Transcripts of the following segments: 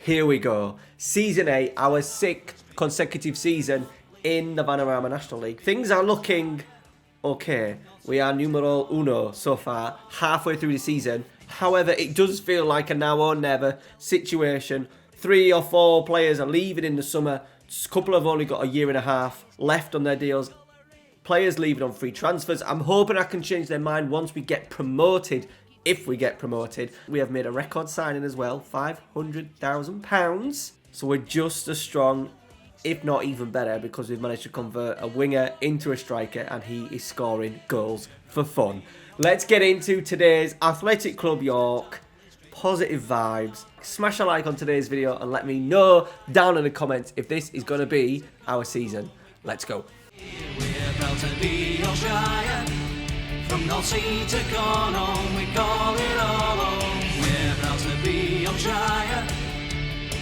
here we go. Season 8, our 6th consecutive season in the Vanarama National League. Things are looking okay. We are numero uno so far, halfway through the season. However, it does feel like a now or never situation. 3 or 4 players are leaving in the summer. A couple have only got a year and a half left on their deals. Players leaving on free transfers. I'm hoping I can change their mind once we get promoted. If we get promoted. We have made a record signing as well. £500,000. So we're just as strong, if not even better, because we've managed to convert a winger into a striker and he is scoring goals for fun. Let's get into today's Athletic Club York. Positive vibes. Smash a like on today's video and let me know down in the comments if this is going to be our season. Let's go. We're proud to be Yorkshire. From North Sea to Cornwall, we call it all home. We're proud to be Yorkshire.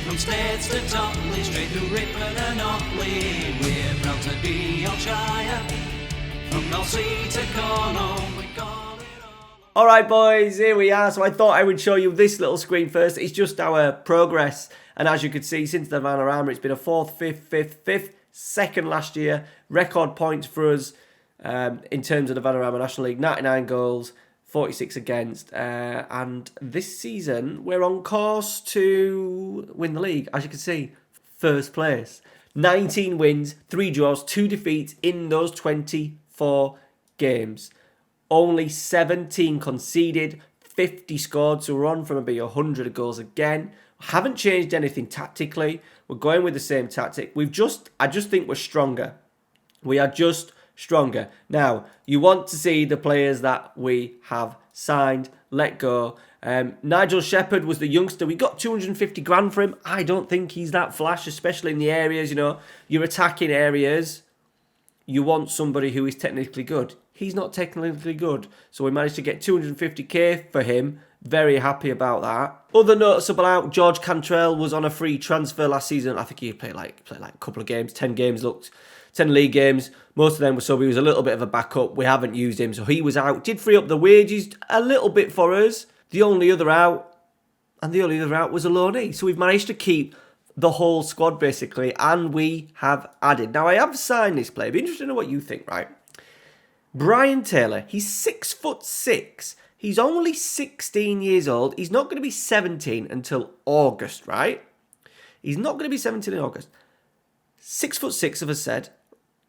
From States to Totley, straight to Ripon and Otley. We're proud to be Yorkshire. From North Sea to Cornwall, we call it all home. Alright boys, here we are. So I thought I would show you this little screen first. It's just our progress. And as you can see, since the Vanarama, it's been a 4th, 5th, 5th, 5th. Second last year. Record points for us. In terms of the Vanarama National League, 99 goals, 46 against, and this season we're on course to win the league. As you can see, first place, 19 wins, 3 draws, 2 defeats in those 24 games, only 17 conceded, 50 scored, so we're on from about 100 goals again. Haven't changed anything tactically. We're going with the same tactic. I just think we're stronger. We are just stronger. Now, you want to see the players that we have signed, let go. Nigel Shepard was the youngster. We got 250 grand for him. I don't think he's that flash, especially in the areas, your attacking areas. You want somebody who is technically good. He's not technically good. So we managed to get 250k for him. Very happy about that. Other noticeable out, George Cantrell was on a free transfer last season. I think he played like a couple of games, 10 games, 10 league games. Most of them were sub. He was a little bit of a backup. We haven't used him, so he was out. Did free up the wages a little bit for us. The only other out was a loanee. So we've managed to keep the whole squad, basically, and we have added. Now, I have signed this player. Be interested to know what you think, right? Brian Taylor. He's 6'6". He's only 16 years old. He's not going to be 17 until August, right? He's not going to be 17 in August. 6'6", as I said.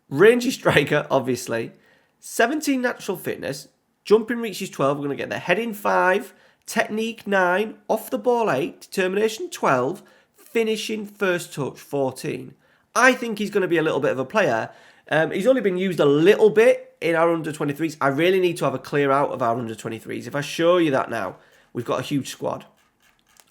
Rangy striker, obviously. 17 natural fitness. Jumping reaches 12. We're going to get there. Heading 5. Technique 9. Off the ball 8. Determination 12. Finishing first touch 14. I think he's going to be a little bit of a player. He's only been used a little bit in our under-23s. I really need to have a clear out of our under-23s. If I show you that now, we've got a huge squad.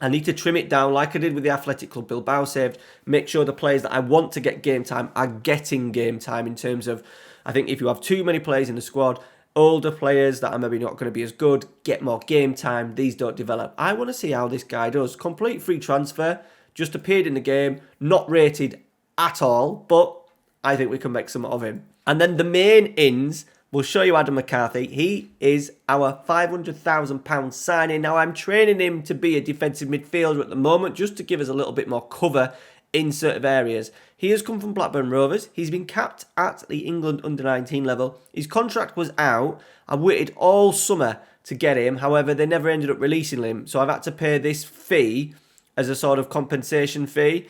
I need to trim it down like I did with the Athletic Club Bilbao saved. Make sure the players that I want to get game time are getting game time in terms of, I think if you have too many players in the squad, older players that are maybe not going to be as good, get more game time. These don't develop. I want to see how this guy does. Complete free transfer. Just appeared in the game. Not rated at all, but I think we can make some of him. And then the main ins, we'll show you Adam McCarthy. He is our £500,000 signing. Now, I'm training him to be a defensive midfielder at the moment, just to give us a little bit more cover in certain areas. He has come from Blackburn Rovers. He's been capped at the England under-19 level. His contract was out. I waited all summer to get him. However, they never ended up releasing him. So I've had to pay this fee as a sort of compensation fee.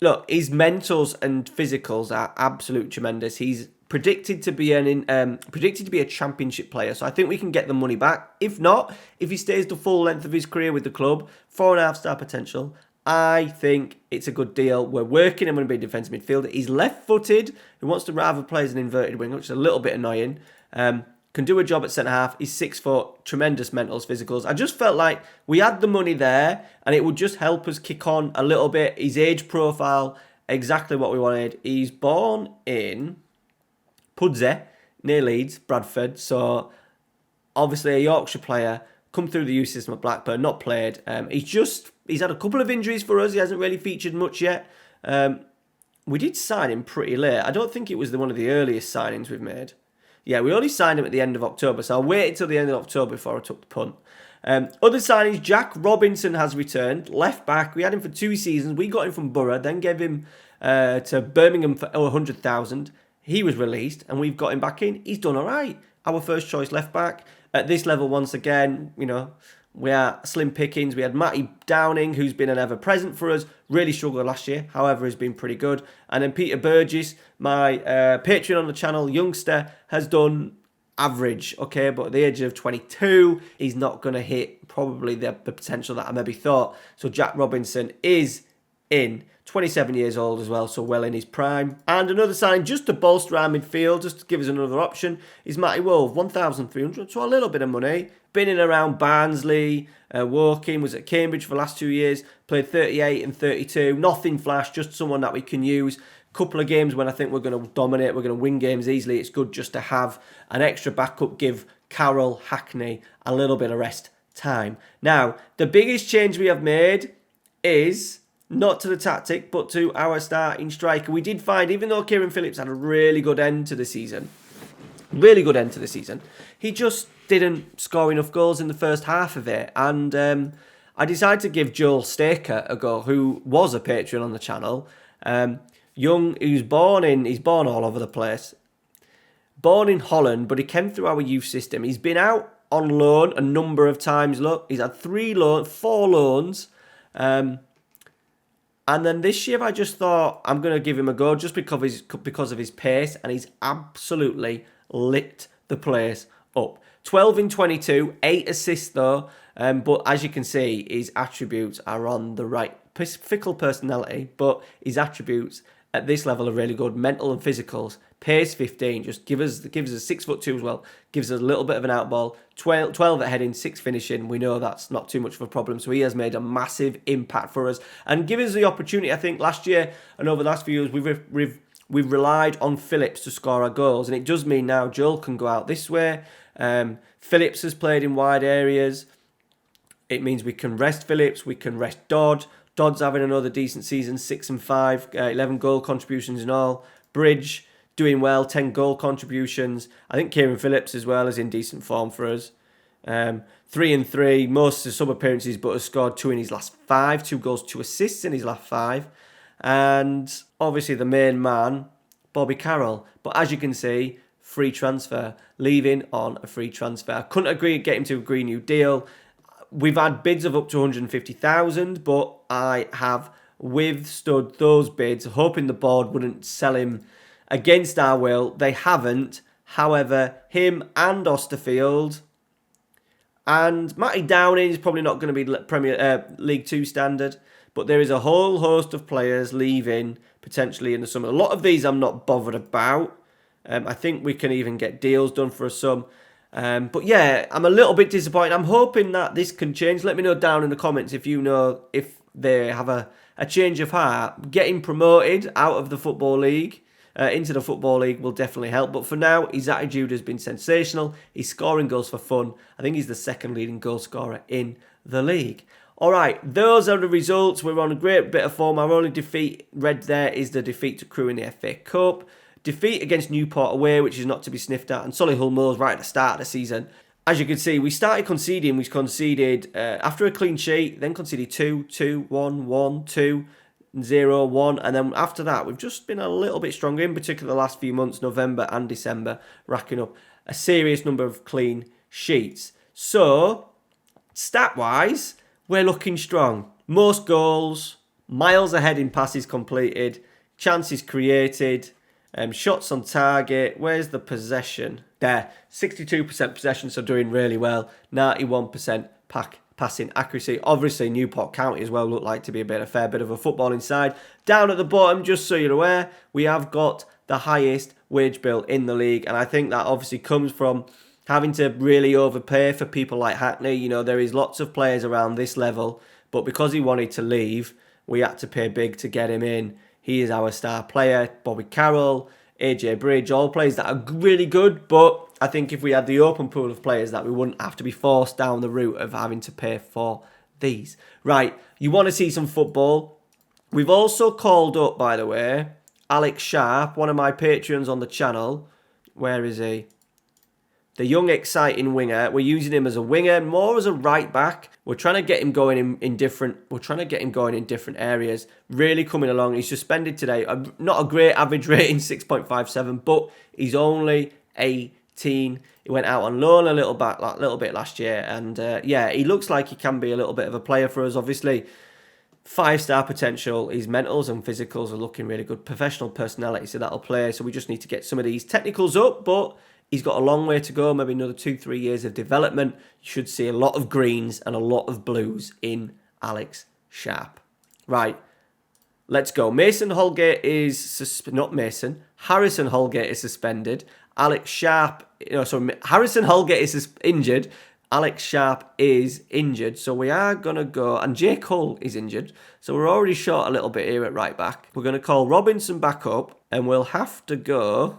Look, his mentals and physicals are absolute tremendous. He's predicted to be a championship player, so I think we can get the money back. If not, if he stays the full length of his career with the club, 4.5-star potential, I think it's a good deal. We're working him on being a defensive midfielder. He's left-footed. He wants to rather play as an inverted wing, which is a little bit annoying. Can do a job at centre-half. He's 6 foot, tremendous mentals, physicals. I just felt like we had the money there, and it would just help us kick on a little bit. His age profile, exactly what we wanted. He's born in Pudsey, near Leeds, Bradford. So, obviously a Yorkshire player, come through the youth system at Blackburn, not played. He's had a couple of injuries for us. He hasn't really featured much yet. We did sign him pretty late. I don't think it was one of the earliest signings we've made. Yeah, we only signed him at the end of October, so I waited till the end of October before I took the punt. Other signings, Jack Robinson has returned, left back. We had him for 2 seasons. We got him from Borough, then gave him to Birmingham for 100,000. He was released, and we've got him back in. He's done all right. Our first choice left back. At this level, once again, we are slim pickings. We had Matty Downing, who's been an ever-present for us. Really struggled last year, however, has been pretty good. And then Peter Burgess, my Patreon on the channel, youngster, has done average, okay? But at the age of 22, he's not going to hit probably the potential that I maybe thought. So Jack Robinson is in. 27 years old as well, so well in his prime. And another sign just to bolster our midfield, just to give us another option, is Matty Wolf, 1,300, so a little bit of money. Been in around Barnsley, Woking, was at Cambridge for the last 2 years, played 38 and 32, nothing flash, just someone that we can use. Couple of games when I think we're going to dominate, we're going to win games easily. It's good just to have an extra backup, give Carroll, Hackney a little bit of rest time. Now, the biggest change we have made is not to the tactic, but to our starting striker. We did find, even though Kieran Phillips had a really good end to the season, he just didn't score enough goals in the first half of it. And I decided to give Joel Staker a go, who was a Patreon on the channel. Young, he's born all over the place. Born in Holland, but he came through our youth system. He's been out on loan a number of times. Look, he's had 4 loans. And then this year I just thought I'm going to give him a go just because of his pace, and he's absolutely lit the place up. 12 in 22, 8 assists though, but as you can see, his attributes are on the right. Fickle personality, but his attributes at this level are really good. Mental and physicals. Pace 15, just gives us 6'2" as well. Gives us a little bit of an outball. 12 at heading, 6 finishing. We know that's not too much of a problem. So he has made a massive impact for us and given us the opportunity. I think last year and over the last few years we've relied on Phillips to score our goals, and it does mean now Joel can go out this way. Phillips has played in wide areas. It means we can rest Phillips. We can rest Dodd. Dodd's having another decent season, 6 and 5, 11 goal contributions in all. Bridge doing well, 10 goal contributions. I think Kieran Phillips as well is in decent form for us. 3 and 3, most of sub appearances, but has scored 2 in his last 5, 2 goals, 2 assists in his last 5. And obviously the main man, Bobby Carroll. But as you can see, free transfer, leaving on a free transfer. I couldn't get him to agree a new deal. We've had bids of up to 150,000, but I have withstood those bids, hoping the board wouldn't sell him against our will. They haven't. However, him and Osterfield and Matty Downing is probably not going to be League 2 standard, but there is a whole host of players leaving potentially in the summer. A lot of these I'm not bothered about. I think we can even get deals done for some. But yeah, I'm a little bit disappointed. I'm hoping that this can change. Let me know down in the comments if you know if they have a change of heart. Getting promoted out of the Football League into the Football League will definitely help. But for now, his attitude has been sensational. He's scoring goals for fun. I think he's the second leading goal scorer in the league. All right, those are the results. We're on a great bit of form. Our only defeat read there is the defeat to Crewe in the FA Cup. Defeat against Newport away, which is not to be sniffed at, and Solihull Moors right at the start of the season. As you can see, we started conceding. We conceded after a clean sheet, then conceded 2, 1, 1, 2, 0, 1, and then after that, we've just been a little bit stronger, in particular the last few months, November and December, racking up a serious number of clean sheets. So, stat-wise, we're looking strong. Most goals, miles ahead in passes completed, chances created, shots on target. Where's the possession? There, 62% possession, so doing really well. 91% passing accuracy. Obviously, Newport County as well look like to be a fair bit of a footballing side. Down at the bottom, just so you're aware, we have got the highest wage bill in the league, and I think that obviously comes from having to really overpay for people like Hackney. You know, there is lots of players around this level, but because he wanted to leave, we had to pay big to get him in. He is our star player. Bobby Carroll, AJ Bridge, all players that are really good, but I think if we had the open pool of players that we wouldn't have to be forced down the route of having to pay for these. Right, you want to see some football? We've also called up, by the way, Alex Sharp, one of my Patreons on the channel. Where is he? the young, exciting winger. We're using him as a winger, more as a right back. We're trying to get him going in different. We're trying to get him going in different areas. Really coming along. He's suspended today. Not a great average rating, 6.57, but he's only 18. He went out on loan a little bit last year, and he looks like he can be a little bit of a player for us. Obviously, 5-star potential. His mentals and physicals are looking really good. Professional personality, so that'll play. So we just need to get some of these technicals up, but he's got a long way to go, maybe another 2-3 years of development. You should see a lot of greens and a lot of blues in Alex Sharp. Right, let's go. Harrison Holgate is suspended. Harrison Holgate is injured. Alex Sharp is injured. So we are going to go, and Jake Hull is injured. So we're already short a little bit here at right back. We're going to call Robinson back up, and we're going to have to go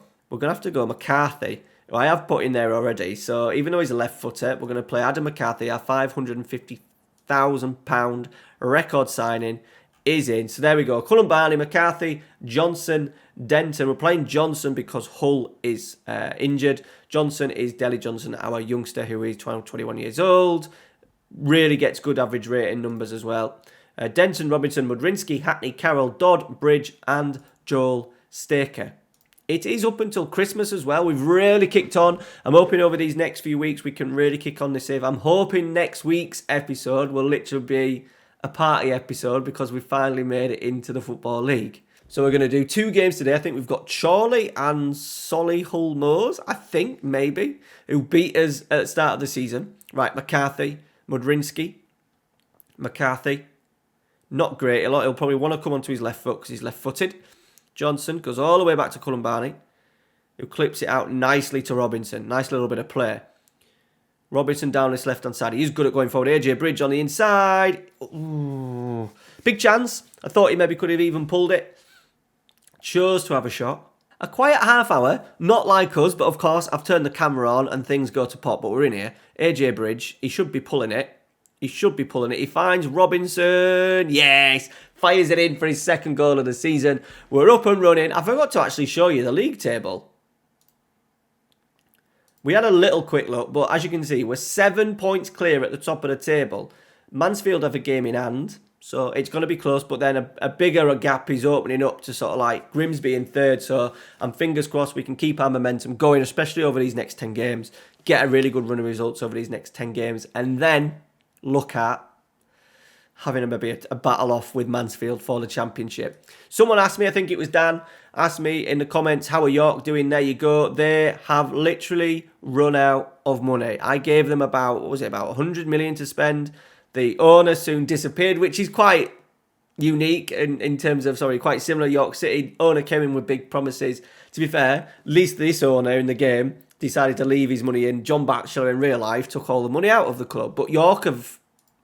McCarthy, who I have put in there already. So even though he's a left footer, we're going to play Adam McCarthy, our £550,000 record signing is in. So there we go. Cullen Barney, McCarthy, Johnson, Denton. We're playing Johnson because Hull is injured. Johnson is Delhi Johnson, our youngster who is 21 years old. Really gets good average rating numbers as well. Denton, Robinson, Mudrinsky, Hackney, Carroll, Dodd, Bridge and Joel Staker. It is up until Christmas as well. We've really kicked on. I'm hoping over these next few weeks we can really kick on this save. I'm hoping next week's episode will literally be a party episode because we finally made it into the Football League. So we're going to do 2 games today. I think we've got Chorley and Solihull Moors, I think, maybe, who beat us at the start of the season. Right, McCarthy, Mudrinsky. McCarthy, not great. He'll probably want to come onto his left foot because he's left-footed. Johnson goes all the way back to Cullen Barney, who clips it out nicely to Robinson. Nice little bit of play. Robinson down this left-hand side. He's good at going forward. AJ Bridge on the inside. Ooh. Big chance. I thought he maybe could have even pulled it. Chose to have a shot. A quiet half hour. Not like us, but of course, I've turned the camera on and things go to pot, but we're in here. AJ Bridge. He should be pulling it. He finds Robinson. Yes. Fires it in for his second goal of the season. We're up and running. I forgot to actually show you the league table. We had a little quick look, but as you can see, we're 7 points clear at the top of the table. Mansfield have a game in hand, so it's going to be close, but then a bigger gap is opening up to sort of like Grimsby in third, so I'm fingers crossed we can keep our momentum going, especially over these next 10 games, get a really good run of results over these next 10 games, and then look at having maybe a battle off with Mansfield for the championship. Someone asked me, I think it was Dan, asked me in the comments, how are York doing? There you go. They have literally run out of money. I gave them about 100 million to spend. The owner soon disappeared, which is quite unique in terms of, quite similar. York City owner came in with big promises. To be fair, at least this owner in the game decided to leave his money in. John Batchelor in real life took all the money out of the club. But York have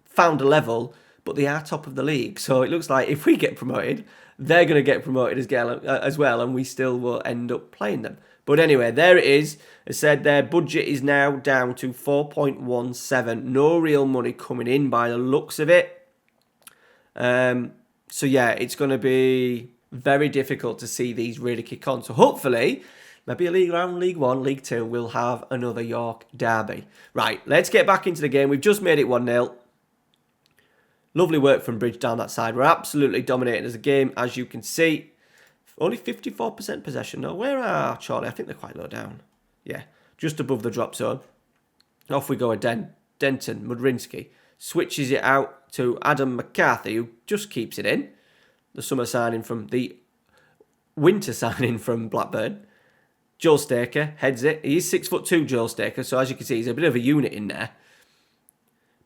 found a level, but they are top of the league. So it looks like if we get promoted, they're going to get promoted as well, and we still will end up playing them. But anyway, there it is. I said their budget is now down to 4.17. No real money coming in by the looks of it. So yeah, it's going to be very difficult to see these really kick on. So hopefully, maybe a league round, League 1, League 2, we'll have another York derby. Right, let's get back into the game. We've just made it 1-0. Lovely work from Bridge down that side. We're absolutely dominating as a game, as you can see. Only 54% possession. No, where are Charlie? I think they're quite low down. Yeah, just above the drop zone. Off we go again. Denton, Mudrinsky switches it out to Adam McCarthy, who just keeps it in. The winter signing from Blackburn. Joel Staker heads it. He is 6'2", Joel Staker, so as you can see, he's a bit of a unit in there.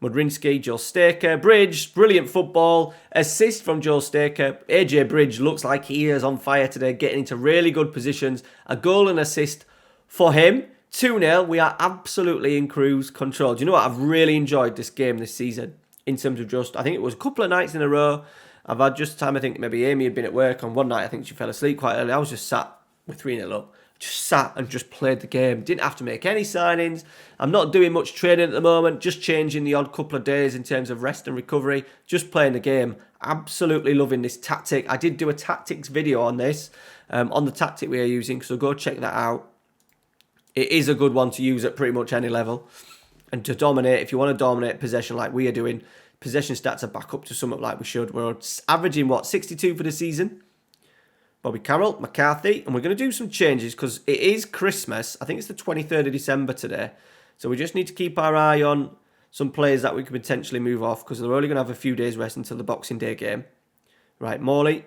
Mudrinsky, Joel Staker, Bridge, brilliant football, assist from Joel Staker. AJ Bridge looks like he is on fire today, getting into really good positions. A goal and assist for him. 2-0, we are absolutely in cruise control. Do you know what? I've really enjoyed this game this season in terms of just, I think it was a couple of nights in a row. I've had just time, I think maybe Amy had been at work on one night. I think she fell asleep quite early. I was just sat with 3-0 up. Just sat and just played the game. Didn't have to make any signings. I'm not doing much training at the moment. Just changing the odd couple of days in terms of rest and recovery. Just playing the game. Absolutely loving this tactic. I did do a tactics video on this. On the tactic we are using. So go check that out. It is a good one to use at pretty much any level. And to dominate, if you want to dominate possession like we are doing, possession stats are back up to something like we should. We're averaging, 62 for the season. Bobby Carroll, McCarthy, and we're going to do some changes because it is Christmas. I think it's the 23rd of December today. So we just need to keep our eye on some players that we could potentially move off because they're only going to have a few days rest until the Boxing Day game. Right, Morley,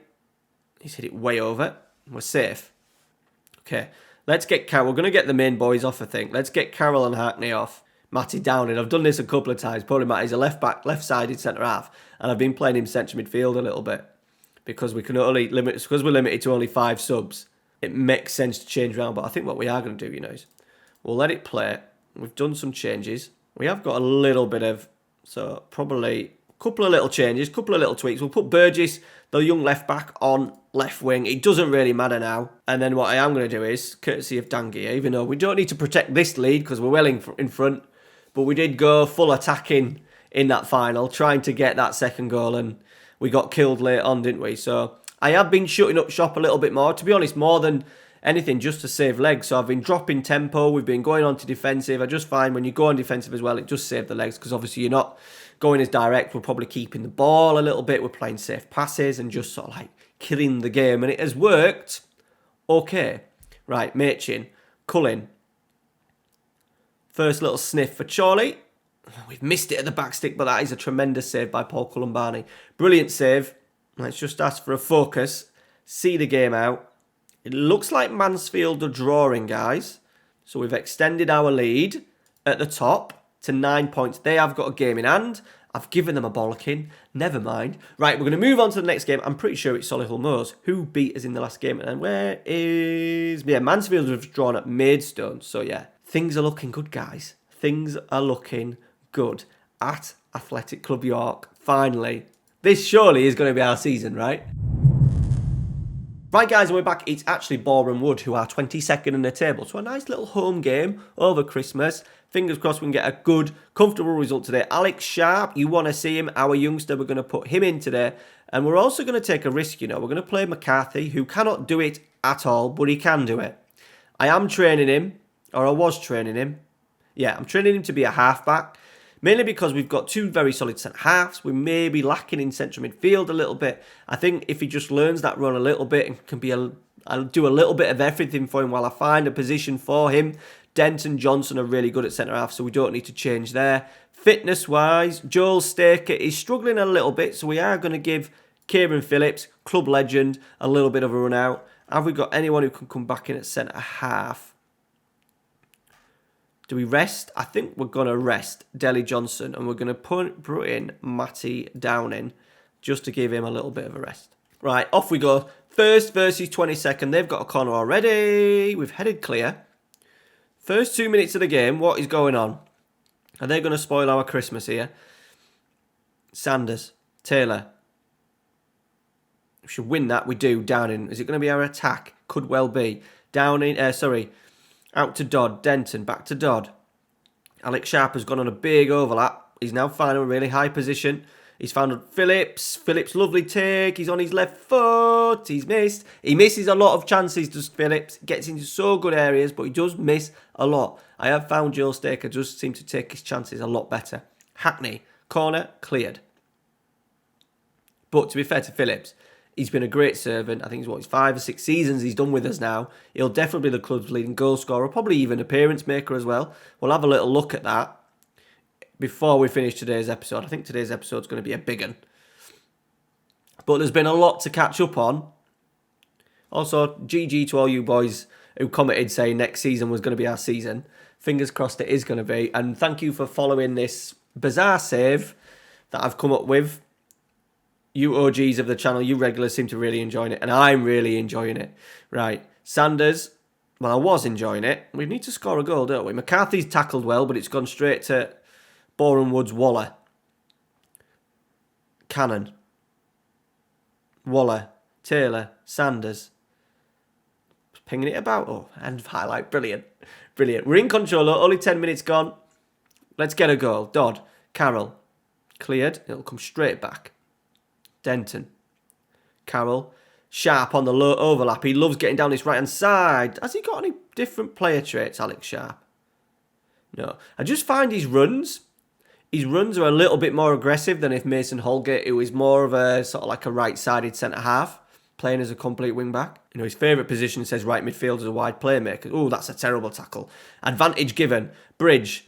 he's hit it way over. We're safe. Okay, let's get Carroll. We're going to get the main boys off, I think. Let's get Carroll and Hackney off. Matty Downing. I've done this a couple of times. Probably Matty's a left back, left-sided centre-half. And I've been playing him central midfield a little bit. Because we're limited to only 5 subs, it makes sense to change around. But I think what we are going to do, is we'll let it play. We've done some changes. We have got a little bit of, so probably a couple of little changes, couple of little tweaks. We'll put Burgess, the young left back, on left wing. It doesn't really matter now. And then what I am going to do is, courtesy of Dangia, even though we don't need to protect this lead because we're well in front, but we did go full attacking in that final, trying to get that second goal, and we got killed late on, didn't we? So I have been shutting up shop a little bit more. To be honest, more than anything, just to save legs. So I've been dropping tempo. We've been going on to defensive. I just find when you go on defensive as well, it just saves the legs because obviously you're not going as direct. We're probably keeping the ball a little bit. We're playing safe passes and just sort of like killing the game. And it has worked okay. Right, Machin, Cullen. First little sniff for Charlie. We've missed it at the back stick, but that is a tremendous save by Paul Cullen-Barney. Brilliant save. Let's just ask for a focus. See the game out. It looks like Mansfield are drawing, guys. So we've extended our lead at the top to 9 points. They have got a game in hand. I've given them a bollocking. Never mind. Right, we're going to move on to the next game. I'm pretty sure it's Solihull Moors who beat us in the last game. And where is... Yeah, Mansfield have drawn at Maidstone. So yeah, things are looking good, guys. Things are looking good at Athletic Club York. Finally. This surely is going to be our season, right? Right, guys, we're back. It's actually Boreham Wood who are 22nd in the table. So a nice little home game over Christmas. Fingers crossed we can get a good, comfortable result today. Alex Sharp, you want to see him. Our youngster, we're going to put him in today. And we're also going to take a risk, We're going to play McCarthy, who cannot do it at all, but he can do it. I am training him, or I was training him. Yeah, I'm training him to be a halfback. Mainly because we've got 2 very solid centre-halves. We may be lacking in central midfield a little bit. I think if he just learns that run a little bit and can be I'll do a little bit of everything for him while I find a position for him. Dent and Johnson are really good at centre-half, so we don't need to change there. Fitness-wise, Joel Staker is struggling a little bit, so we are going to give Kieran Phillips, club legend, a little bit of a run out. Have we got anyone who can come back in at centre-half? Do we rest? I think we're going to rest Delly Johnson and we're going to put in Matty Downing just to give him a little bit of a rest. Right, off we go. First versus 22nd. They've got a corner already. We've headed clear. First 2 minutes of the game. What is going on? Are they going to spoil our Christmas here? Sanders. Taylor. We should win that. We do. Downing. Is it going to be our attack? Could well be. Downing. Out to Dodd. Denton. Back to Dodd. Alex Sharp has gone on a big overlap. He's now finding a really high position. He's found Phillips. Phillips, lovely take. He's on his left foot. He's missed. He misses a lot of chances, does Phillips. Gets into so good areas, but he does miss a lot. I have found Joel Staker does seem to take his chances a lot better. Hackney. Corner. Cleared. But to be fair to Phillips, he's been a great servant. I think it's 5 or 6 seasons he's done with us now. He'll definitely be the club's leading goal scorer, probably even appearance maker as well. We'll have a little look at that before we finish today's episode. I think today's episode is going to be a big one. But there's been a lot to catch up on. Also, GG to all you boys who commented saying next season was going to be our season. Fingers crossed it is going to be. And thank you for following this bizarre save that I've come up with. You OGs of the channel, you regulars seem to really enjoy it. And I'm really enjoying it. Right, Sanders. Well, I was enjoying it. We need to score a goal, don't we? McCarthy's tackled well, but it's gone straight to Boreham Wood's Waller. Cannon. Waller. Taylor. Sanders. Pinging it about. Oh, and highlight. Brilliant. Brilliant. We're in control. Only 10 minutes gone. Let's get a goal. Dodd. Carroll. Cleared. It'll come straight back. Denton. Carroll. Sharp on the low overlap. He loves getting down this right-hand side. Has he got any different player traits, Alex Sharp? No. I just find his runs are a little bit more aggressive than if Mason Holgate, who is more of a sort of like a right-sided centre-half, playing as a complete wing-back. You know, his favourite position says right midfield as a wide playmaker. Oh, that's a terrible tackle. Advantage given. Bridge,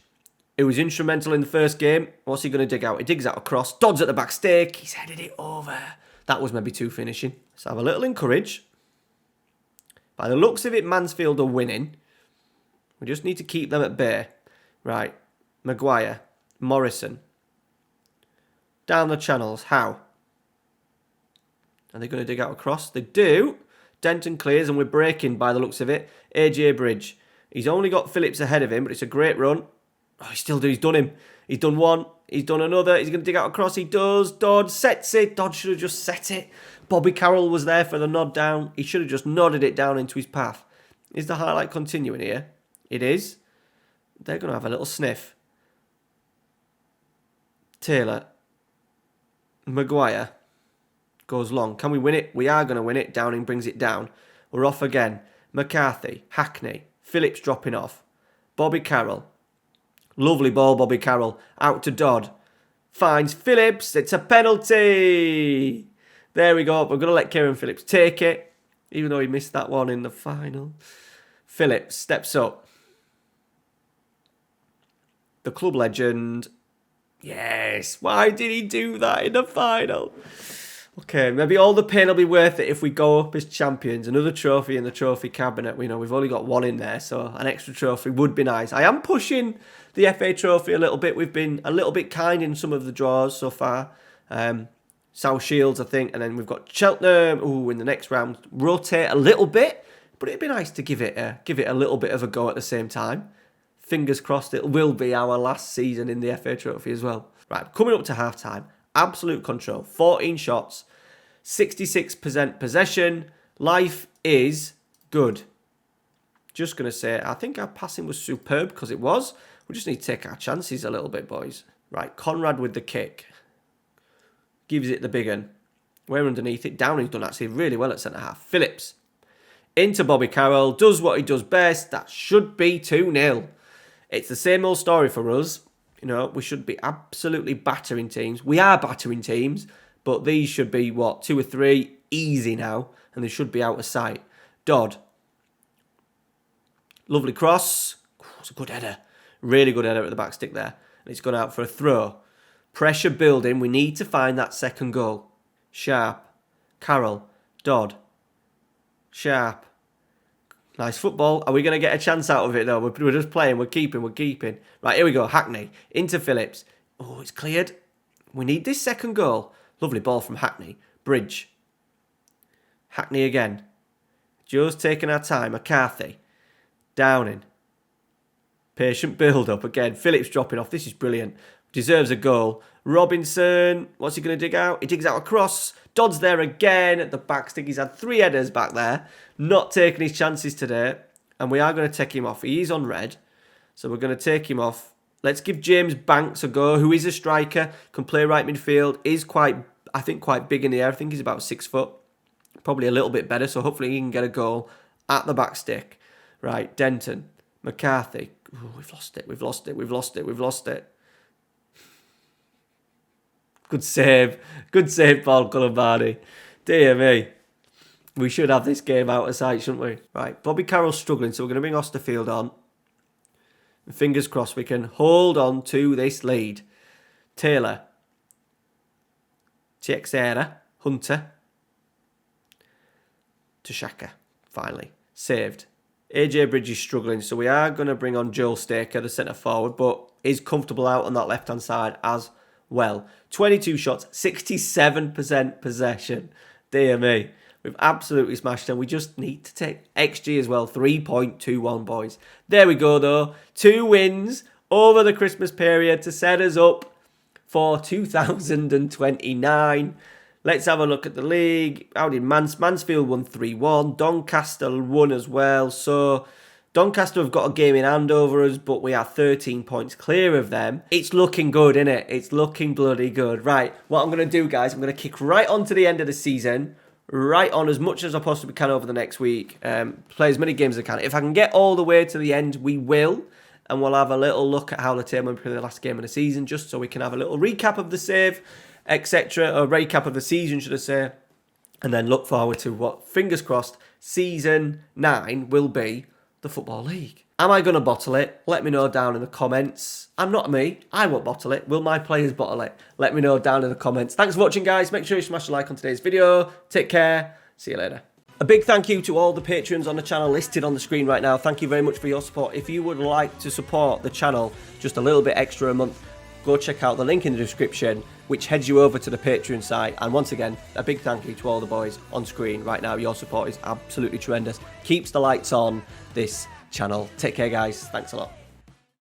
who was instrumental in the first game. What's he going to dig out? He digs out a cross. Dodds at the back stake. He's headed it over. That was maybe too finishing. Let's have a little encourage. By the looks of it, Mansfield are winning. We just need to keep them at bay. Right. Maguire. Morrison. Down the channels. How? Are they going to dig out a cross? They do. Denton clears and we're breaking by the looks of it. AJ Bridge. He's only got Phillips ahead of him, but it's a great run. Oh, he's done him. He's done one. He's done another. He's going to dig out a cross. He does. Dodd sets it. Dodd should have just set it. Bobby Carroll was there for the nod down. He should have just nodded it down into his path. Is the highlight continuing here? It is. They're going to have a little sniff. Taylor. Maguire. Goes long. Can we win it? We are going to win it. Downing brings it down. We're off again. McCarthy. Hackney. Phillips dropping off. Bobby Carroll. Lovely ball, Bobby Carroll. Out to Dodd. Finds Phillips. It's a penalty. There we go. We're going to let Kieran Phillips take it, even though he missed that one in the final. Phillips steps up. The club legend. Yes. Why did he do that in the final? Okay, maybe all the pain will be worth it if we go up as champions. Another trophy in the trophy cabinet. We know we've only got one in there, so an extra trophy would be nice. I am pushing the FA Trophy a little bit. We've been a little bit kind in some of the draws so far. South Shields, I think, and then we've got Cheltenham. Ooh, in the next round, rotate a little bit, but it'd be nice to give it a little bit of a go at the same time. Fingers crossed, it will be our last season in the FA Trophy as well. Right, coming up to half time. Absolute control. 14 shots. 66% possession. Life is good. Just going to say, I think our passing was superb because it was. We just need to take our chances a little bit, boys. Right, Conrad with the kick. Gives it the big one. We're underneath it. Downing's done actually really well at centre-half. Phillips. Into Bobby Carroll. Does what he does best. That should be 2-0. It's the same old story for us. You know, we should be absolutely battering teams. We are battering teams, but these should be, 2 or 3 easy now, and they should be out of sight. Dodd. Lovely cross. It's a good header. Really good header at the back stick there. And it's gone out for a throw. Pressure building. We need to find that second goal. Sharp. Carroll. Dodd. Sharp. Nice football. Are we going to get a chance out of it, though? We're just playing. We're keeping. Right, here we go. Hackney. Into Phillips. Oh, it's cleared. We need this second goal. Lovely ball from Hackney. Bridge. Hackney again. Just taking our time. McCarthy. Downing. Patient build-up again. Phillips dropping off. This is brilliant. Deserves a goal. Robinson. What's he going to dig out? He digs out a cross. Dodd's there again at the back stick. He's had 3 headers back there. Not taking his chances today. And we are going to take him off. He is on red. So we're going to take him off. Let's give James Banks a go, who is a striker, can play right midfield, is quite big in the air. I think he's about 6 foot. Probably a little bit better, so hopefully he can get a goal at the back stick. Right, Denton. McCarthy. Ooh, we've lost it. Good save, Paul Colombani. Dear me. We should have this game out of sight, shouldn't we? Right, Bobby Carroll's struggling, so we're going to bring Osterfield on. Fingers crossed we can hold on to this lead. Taylor. Teixeira. Hunter. To Shaka. Finally. Saved. AJ Bridge is struggling, so we are going to bring on Joel Staker, the centre forward, but is comfortable out on that left-hand side as well. 22 shots, 67% possession. Dear me. We've absolutely smashed them. We just need to take XG as well. 3.21, boys. There we go, though. 2 wins over the Christmas period to set us up for 2029. Let's have a look at the league. How did Mansfield won 3-1. Doncaster won as well. So Doncaster have got a game in hand over us, but we are 13 points clear of them. It's looking good, isn't it? It's looking bloody good. Right, what I'm going to do, guys, I'm going to kick right on to the end of the season. right on as much as I possibly can over the next week. Play as many games as I can. If I can get all the way to the end, we will. And we'll have a little look at how the table went for the last game of the season, just so we can have a little recap of the save, etc. Or recap of the season, should I say. And then look forward to what, fingers crossed, Season 9 will be the Football League. Am I going to bottle it? Let me know down in the comments. I'm not me. I won't bottle it. Will my players bottle it? Let me know down in the comments. Thanks for watching, guys. Make sure you smash a like on today's video. Take care. See you later. A big thank you to all the patrons on the channel listed on the screen right now. Thank you very much for your support. If you would like to support the channel just a little bit extra a month, go check out the link in the description, which heads you over to the Patreon site. And once again, a big thank you to all the boys on screen right now. Your support is absolutely tremendous. Keeps the lights on this channel. Take care, guys. Thanks a lot.